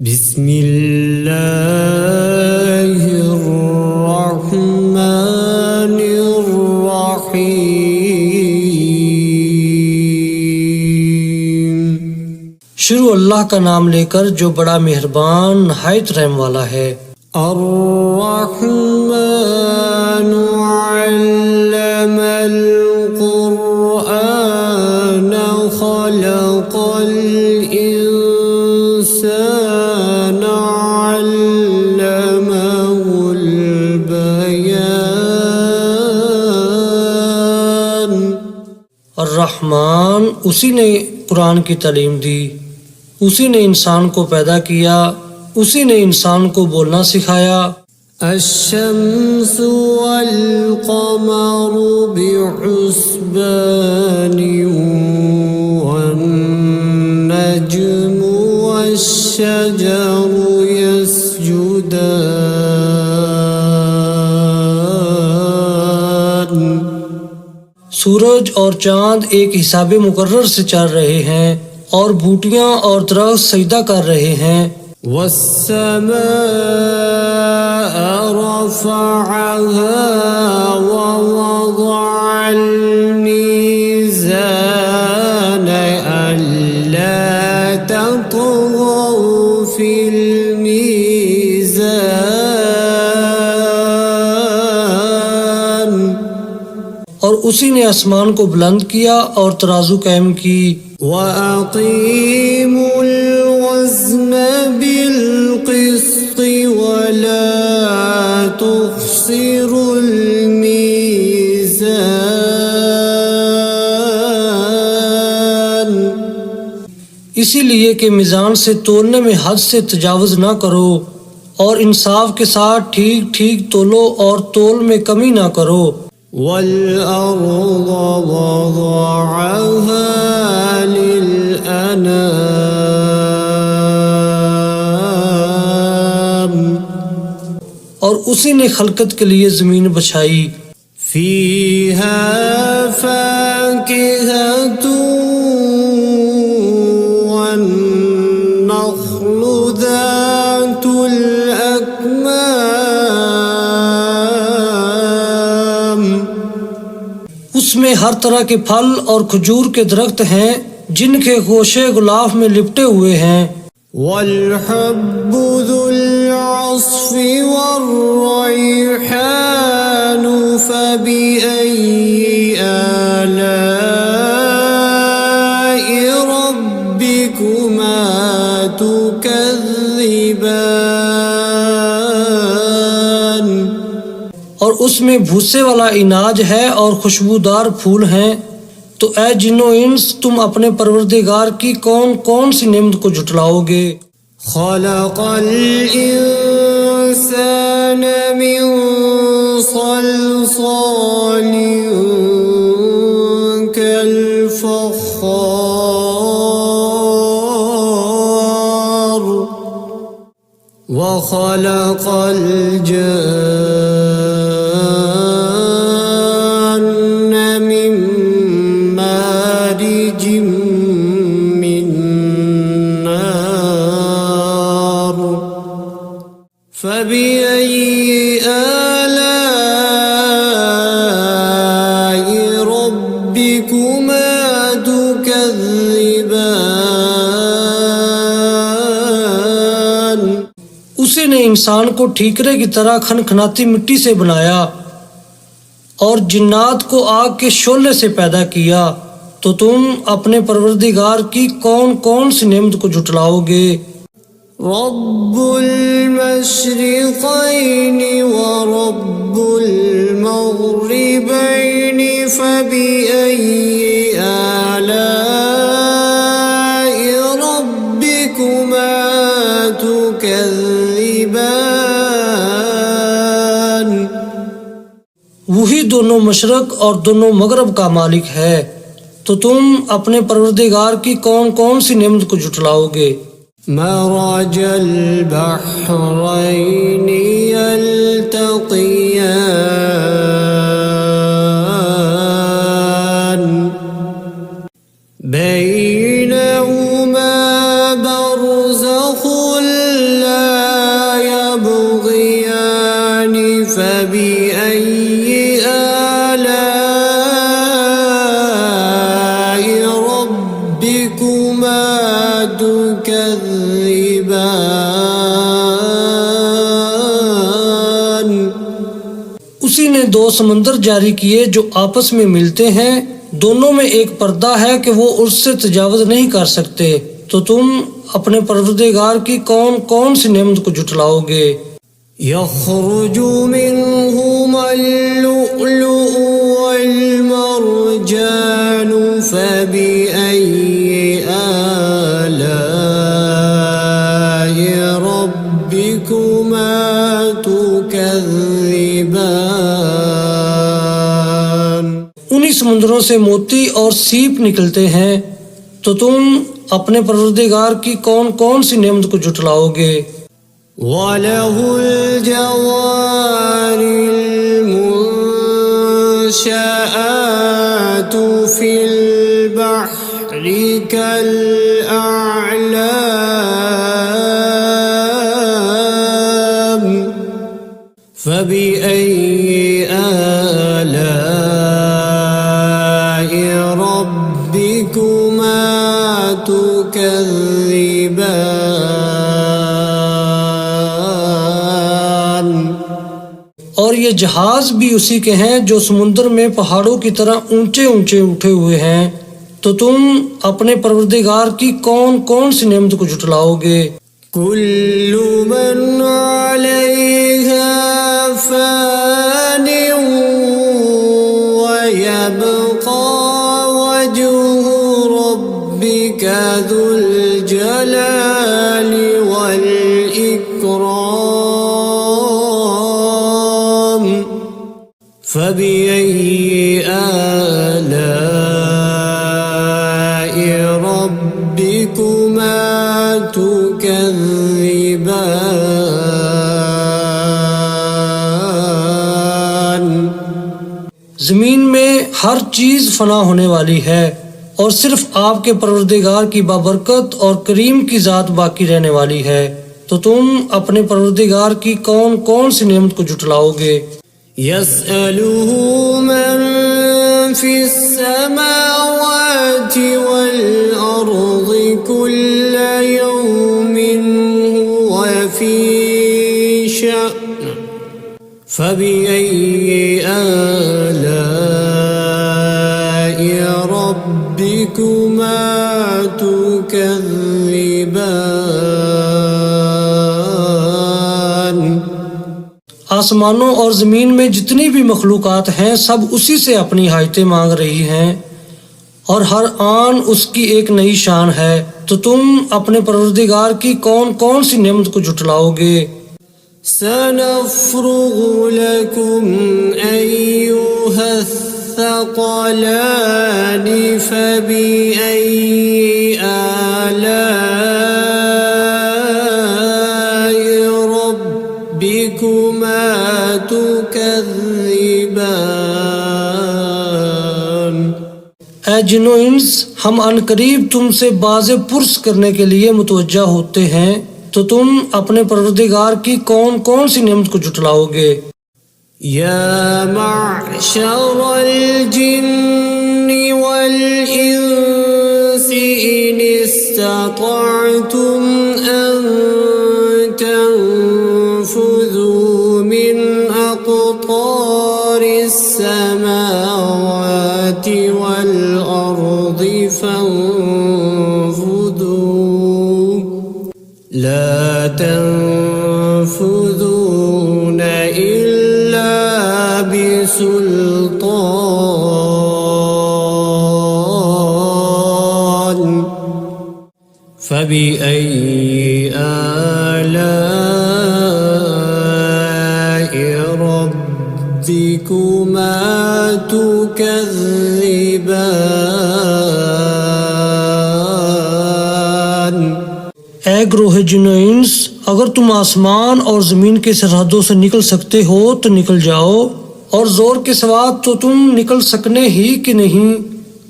बिस्मिल्लाहिर्रहमानिर्रहीम। शुरू अल्लाह का नाम लेकर जो बड़ा मेहरबान नहायत रहम वाला है। अर्रहमानु अल्लमल कुरआन खलक़ल इंसान अल्लमहुल बयान। अर्रहमान उसी ने कुरान की तालीम दी, उसी ने इंसान को पैदा किया, उसी ने इंसान को बोलना सिखाया। अश्शम्सु वल क़मरु बिहुस्बानि वन नज्मु वश्शजरु यस्जुदान। सूरज और चांद एक हिसाबे मुकर्रर से चल रहे हैं और बूटियां और दरख्त सजदा कर रहे हैं। वस्समाअ रफ़अहा व वज़अल मीज़ान अल्ला ततग़ौ फ़िल मीज़ान। और उसी ने आसमान को बुलंद किया और तराजू कायम की। वअक़ीमुल वज़्न बिल क़िस्ति वला तुख़्सिरुल मीज़ान। इसीलिए कि मीज़ान से तोलने में हद से तजावुज़ ना करो और इंसाफ के साथ ठीक ठीक तोलो और तोल में कमी ना करो। वल-अर्ज़ वज़अहा लिल-अनाम। और उसी ने खलकत के लिए जमीन बछाई। फ़ीहा फ़ाकिहतुन वन्नख़्लु ज़ातुल अकमाम। उसमें हर तरह के फल और खजूर के दरख्त हैं जिनके गोशे गुलाफ में लिपटे हुए हैं। वल-हब्बु ज़ुल-अस्फ़ि वर्रैहानु फ़बिअय्यि आलाइ रब्बिकुमा तुकज़्ज़िबान। और उसमें भूसे वाला इनाज है और खुशबूदार फूल हैं। तो ऐ जिन्नो इंस तुम अपने परवरदिगार की कौन कौन सी नेमत को झुटलाओगे। खलक़ल इंसान मिन सल्सालिन कल फ़ख़्ख़ार व खलक़ल जन्न मिन मारिजिम मिन नार फ़बिअय्यि आलाइ रब्बिकुमा तुकज़्ज़िबान। उसी ने इंसान को ठीकरे की तरह खनखनाती मिट्टी से बनाया और जिन्नात को आग के शोले से पैदा किया। तो तुम अपने परवरदिगार की कौन कौन सी नेमत को झुटलाओगे। रब्बुल मशरिक़ैनि व रब्बुल मग़रिबैनि फ़बिअय्यि आलाइ रब्बिकुमा तुकज़्ज़िबान। वही दोनों मशरक और दोनों मगरब का मालिक है। तो तुम अपने परवरदिगार की कौन कौन सी नेमत को झुटलाओगे। मरजल बहरैनि यल्तक़ियान बैनहुमा बरज़ख़ुल उसी ने दो समंदर जारी किए जो आपस में मिलते हैं, दोनों में एक पर्दा है कि वो उससे तजावुज नहीं कर सकते। तो तुम अपने परवरदिगार की कौन कौन सी नेमत को जुटलाओगे। यख़रुजु मिन्हुमल लुअलुअ वल मरजानु फबिअय्यि आलाइ रब्बिकुमा तुकज़्ज़िबान। उन्हीं समुद्रों से मोती और सीप निकलते हैं, तो तुम अपने परवरदिगार की कौन कौन सी नेमत को जुटलाओगे। वलहुल जवारिल मुंशआतु फिल बहरि कल अअलाम फबिअय्यि आलाइ रब्बिकुमा तुकज़्ज़िबान। और ये जहाज भी उसी के हैं जो समुद्र में पहाड़ों की तरह ऊंचे ऊंचे उठे हुए हैं। तो तुम अपने परवरदिगार की कौन कौन सी नेमत को जुटलाओगे। कुल्लु मन अलैहा फ़ानिन व यबक़ा वजहु रब्बिका ज़ुल जलालि वल इकराम फबिअय्यि आलाइ रब्बिकुमा तुकज़्ज़िबान। जमीन में हर चीज फना होने वाली है और सिर्फ आपके परवरदिगार की बाबरकत और करीम की जात बाकी रहने वाली है। तो तुम अपने परवरदिगार की कौन कौन सी नेमत को जुटलाओगे। यसअलुहु मन फिस्समावाति वल अर्ज़ि कुल्ल यौमिन हुव फी शअन फबिअय्यि आलाइ रब्बिकुमा तुकज़्ज़िबान। आसमानों और जमीन में जितनी भी मखलूकात हैं सब उसी से अपनी हाजतें मांग रही हैं और हर आन उसकी एक नई शान है। तो तुम अपने परवरदिगार की कौन कौन सी नेमत को जुटलाओगे। सनफ़्रुगु लकुम अय्युहस्सक़लानि फबिअय्यि आलाइ रब्बिकुमा तुकज़्ज़िबान। ऐ जिन्नो इंस, हम अनकरीब तुमसे बाज़े पुरस करने के लिए मुतवज्जा होते हैं। तो तुम अपने परवरदिगार की कौन कौन सी नेमत को जुटलाओगे। या मअशरल जिन्नि वल इंसि इन इस्ततअतुम अन तंफुज़ू मिन अक़तारिस समावाति वल अर्ज़ि फंफुज़ू ला तंफुज़ून इल्ला बिसुल्तान फबिअय्यि आलाइ रब्बिकुमा तुकज़्ज़िबान। ऐ ग्रोह जिन्नो इंस, अगर तुम आसमान और जमीन के सरहदों से निकल सकते हो तो निकल जाओ, और जोर के सवा तो तुम निकल सकने ही कि नहीं।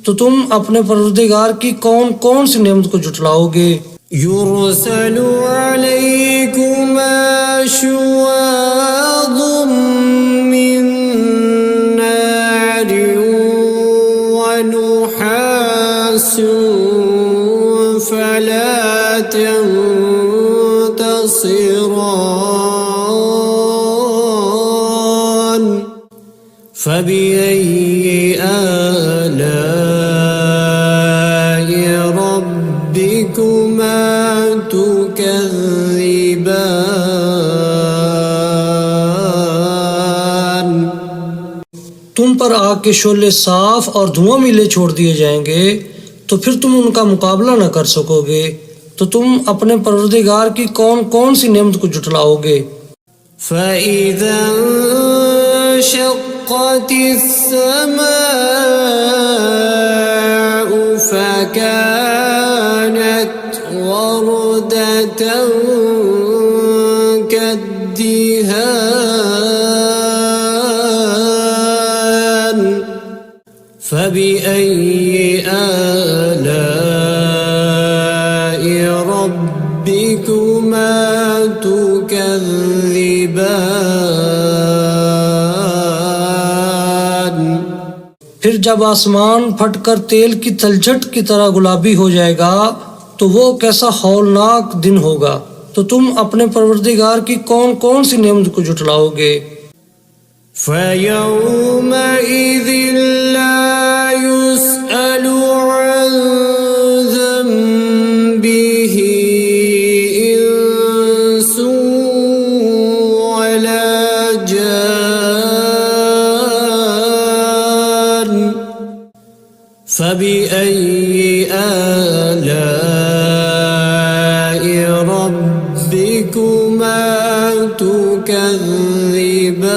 तो तुम अपने परवरदिगार की कौन कौन सी नेमत को जुटलाओगे। युरसलु अलैकुमा शुवाज़ुम मिन नारिन व नुहासुन फला तंफुज़ून تبصران فبأي آلاء ربكما تكذبان तुम पर आग के शोले साफ और धुआं मिले छोड़ दिए जाएंगे तो फिर तुम उनका मुकाबला न कर सकोगे। तो तुम अपने परवरदिगार की कौन कौन सी नेमत को जुटलाओगे। فإذا انشقت السماء فكانت وردة كالدهان فبأي آلاء ربكما تكذبان फिर जब आसमान फटकर तेल की तलछट की तरह गुलाबी हो जाएगा तो वो कैसा हौलनाक दिन होगा। तो तुम अपने परवरदिगार की कौन कौन सी नेमत को जुटलाओगे। فيومئذ لا يسأل عن ذنبه إنس ولا جان فبأي آلاء ربكما تكذبان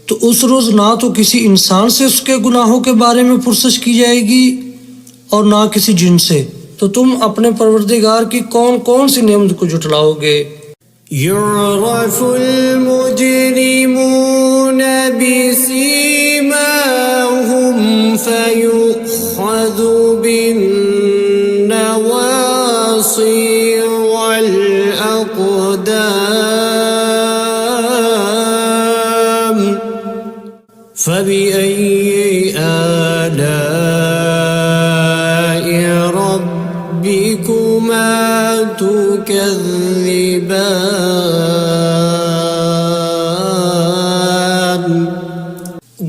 तो उस रोज ना तो किसी इंसान से उसके गुनाहों के बारे में पुरसश की जाएगी और ना किसी जिन से। तो तुम अपने परवरदिगार की कौन कौन सी नेमत को जुटलाओगे। يعرف المجرمون بسيماهم فيؤخذ بالنواصي والأقدام فبأي آلاء ربكما تكذبان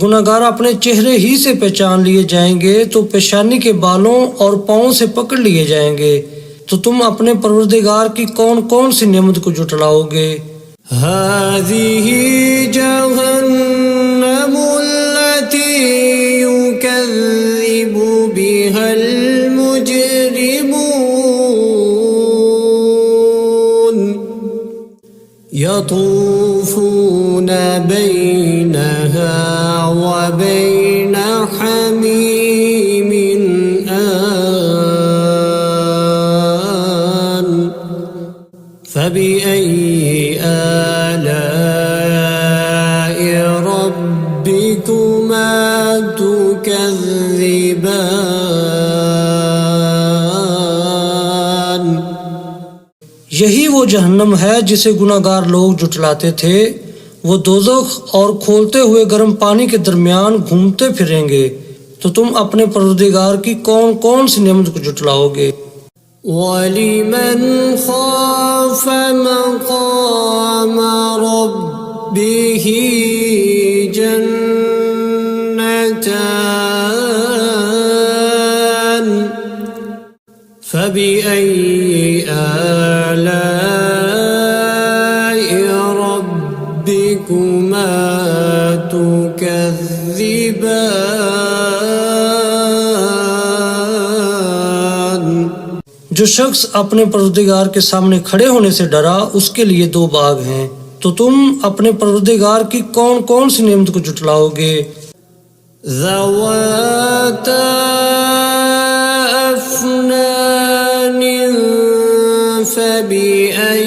गुनाहगार अपने चेहरे ही से पहचान लिए जाएंगे तो पेशानी के बालों और पाँव से पकड़ लिए जाएंगे। तो तुम अपने परवरदिगार की कौन कौन सी नेमत को जुटलाओगे। هذه جهنم التي يكذب بها المجرمون يطوفون بينها وبين حميم آن فبأي آلاء ربكما تكذبان यही वो जहन्नम है जिसे गुनाहगार लोग जुटलाते थे। वो दोज़ख और खोलते हुए गर्म पानी के दरमियान घूमते फिरेंगे। तो तुम अपने परवरदिगार की कौन कौन सी नेमत को जुटलाओगे। ولمن خاف مقام ربه جنتان فبأي آلاء ربكما تكذبان जो शख्स अपने परवरदिगार के सामने खड़े होने से डरा उसके लिए दो बाग हैं। तो तुम अपने परवरदिगार की कौन कौन सी नेमत को जुटलाओगे। ذواتا أفنان فبأي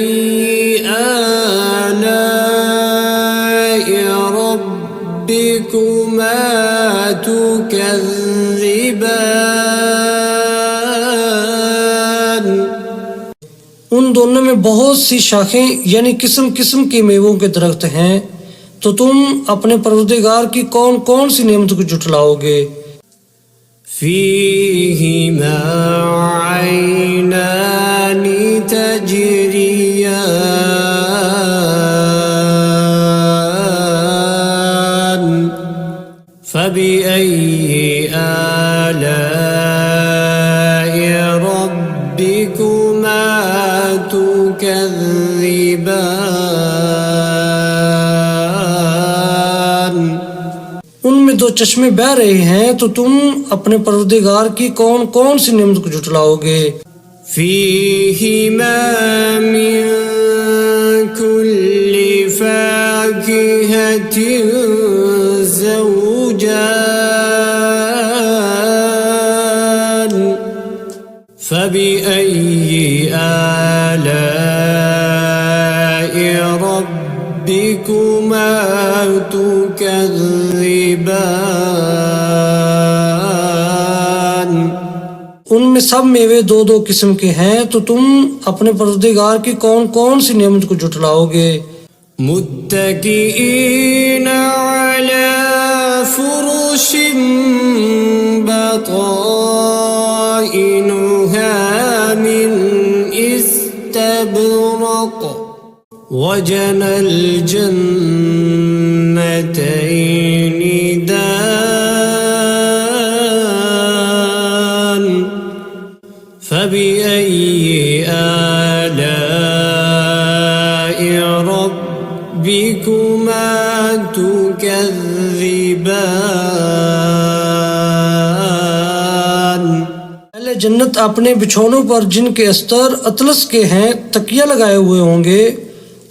آلاء ربكما تكذبان उन दोनों में बहुत सी शाखें यानी किस्म किस्म के मेवों के दरख्त हैं। तो तुम अपने परवरदिगार की कौन कौन सी नेमत को जुटलाओगे। فيهما عينان تجريان فبأي آلاء ربكما تكذبان उनमें दो चश्मे बह रहे हैं, तो तुम अपने परवरदिगार की कौन कौन सी नेमत को झुटलाओगे। فيهما من كل فاكهة زوجان فبأي آلاء ربكما تكذبان उनमें सब मेवे दो दो किस्म के हैं, तो तुम अपने परवरदिगार की कौन कौन सी नेमत को झुटलाओगे। मुत्तकीईन अला फुरुश बताइनुहा मिन इस्तबरक वजनल जन्नतैनि दान فبأي آلاء ربكما تكذبان पहले जन्नत अपने बिछौनों पर जिनके अस्तर अतलस के हैं तकिया लगाए हुए होंगे,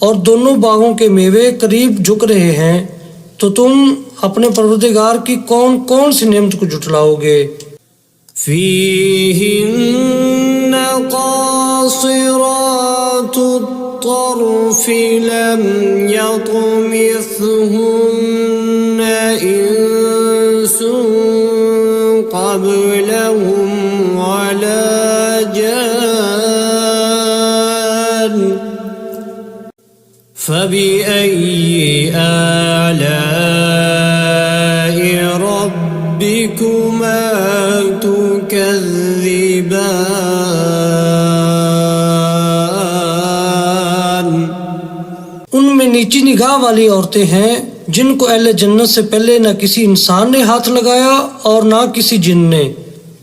और दोनों बागों के मेवे करीब झुक रहे हैं, तो तुम अपने परवरदिगार की कौन कौन सी नेमत को झुटलाओगे। فيهن قاصرات الطرف لم يطمثهن إنس قبلهم ولا جان فبأي آلاء ربكما تكذبان उनमें नीची निगाह वाली औरतें हैं, जिनको अहले जन्नत से पहले न किसी इंसान ने हाथ लगाया और ना किसी जिन ने,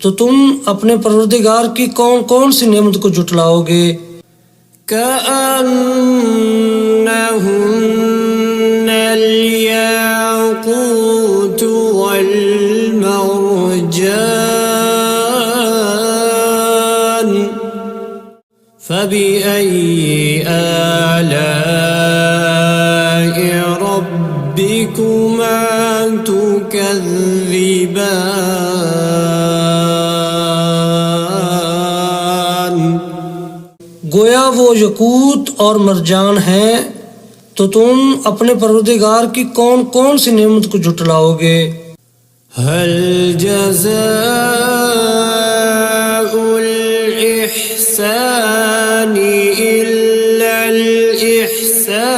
तो तुम अपने परवरदिगार की कौन कौन सी नेमत को झुटलाओगे। كأنهن الياقوت والمرجان فبأي آلاء ربكما تكذبان गोया वो यकूत और मरजान हैं, तो तुम अपने परवरदिगार की कौन कौन सी नेमत को झुटलाओगे। هل جزاء الإحسان إلا الإحسان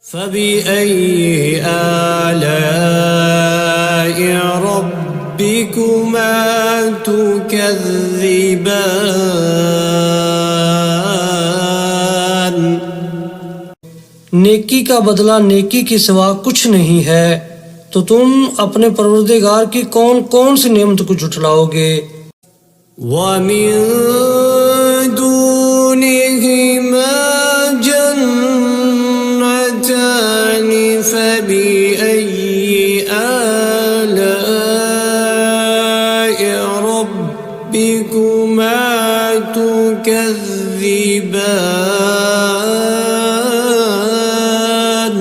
فبأي آلاء ربكما تكذبان नेकी का बदला नेकी के सिवा कुछ नहीं है, तो तुम अपने परवरदिगार की कौन कौन सी नेमत को झुटलाओगे। ومن دونهما جنتان فبأي آلاء ربكما تكذبان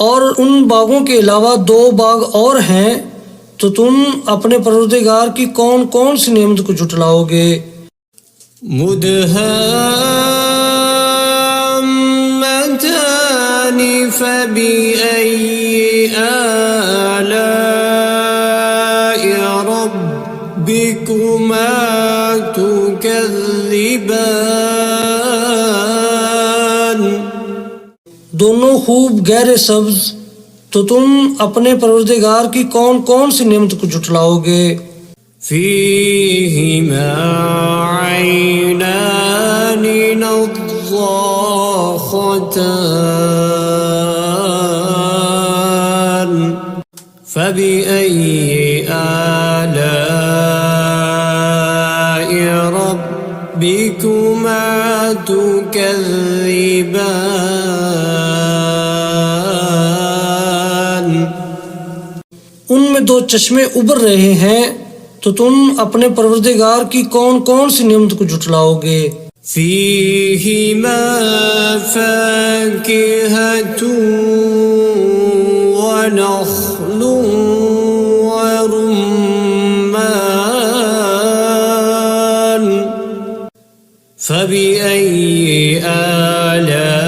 और उन बागों के अलावा दो बाग और हैं, तो तुम अपने परवरदिगार की कौन कौन सी नेमत को झुटलाओगे। मुदहाम्मतान फबिअय्यि आलाइ रब्बिकुमा तुकज़्ज़िबान दोनों खूब गहरे सब्ज, तो तुम अपने परवरदिगार की कौन कौन सी नेमत को जुटलाओगे। فيهما عينان نضاختان فبأي آلاء ربكما تكذبان। उनमें दो चश्मे उबर रहे हैं, तो तुम अपने परवरदिगार की कौन कौन सी नेमत को जुटलाओगे। فيهما فاكهة ونخل ورمان فبأي آلاء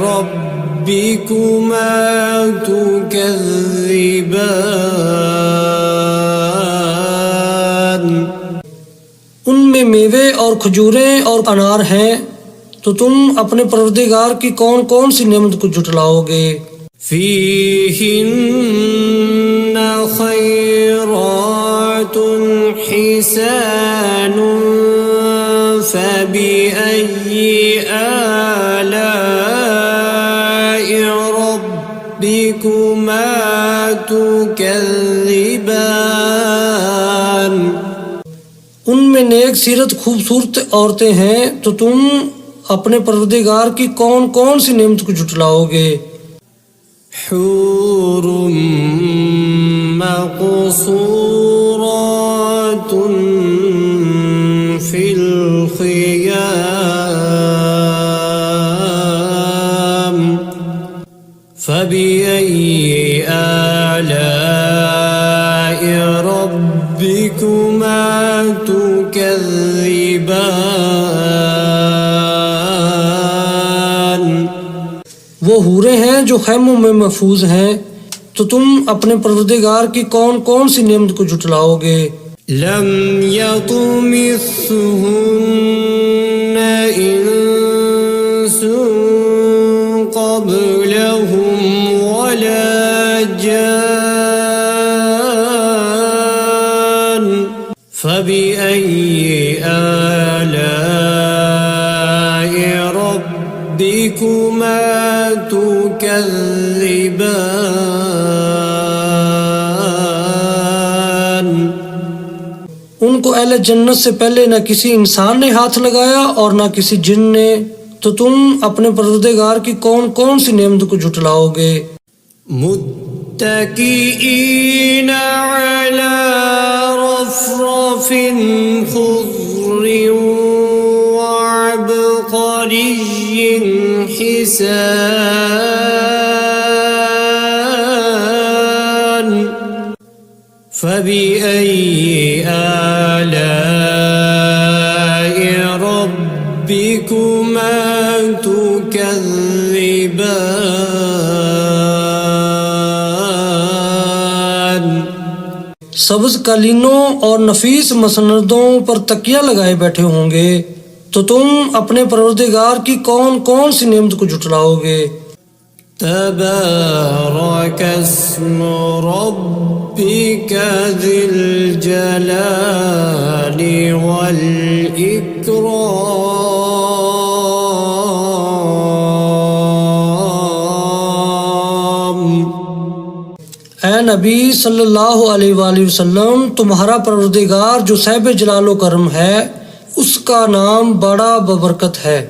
ربكما تكذبان। उनमें मेवे और खजूरें और अनार हैं, तो तुम अपने परवरदिगार की कौन कौन सी नेमत को जुटलाओगे। فيهن خيرات حسان فبأي آلاء ربكما تكذبان। उनमें नेक सीरत खूबसूरत औरतें हैं, तो तुम अपने परवरदिगार की कौन कौन सी नेमत को जुटलाओगे। حور مقصورات في الخيام فبأي آلاء ربكما تكذبان। वो हूरें हैं जो खैमों में महफूज हैं, तो तुम अपने परवरदिगार की कौन कौन सी नेमत को जुटलाओगे। لم يطمثهن إنس قبلهم ولا جان فبأي آلاء ربكما تكذبان। उनको अहले जन्नत से पहले न किसी इंसान ने हाथ लगाया और न किसी जिन ने, तो तुम अपने परवरदिगार की कौन कौन सी नेमत को जुटलाओगे। मुत्तकीईन अला रफ़रफ़िन ख़ुज़्र वअबक़रिय्यिन हिसान فبأي آلاء ربكما تكذبان। सब्ज कालीनों और नफीस मसनदों पर तकिया लगाए बैठे होंगे, तो तुम अपने परवरदिगार की कौन कौन सी नेमत को जुटलाओगे। تبارك اسم ربك ذي الجلال والإكرام। ऐ नबी सल्लल्लाहु अलैहि वसल्लम, तुम्हारा परवरदिगार जो साहिब जलालो करम है, उसका नाम बड़ा बबरकत है।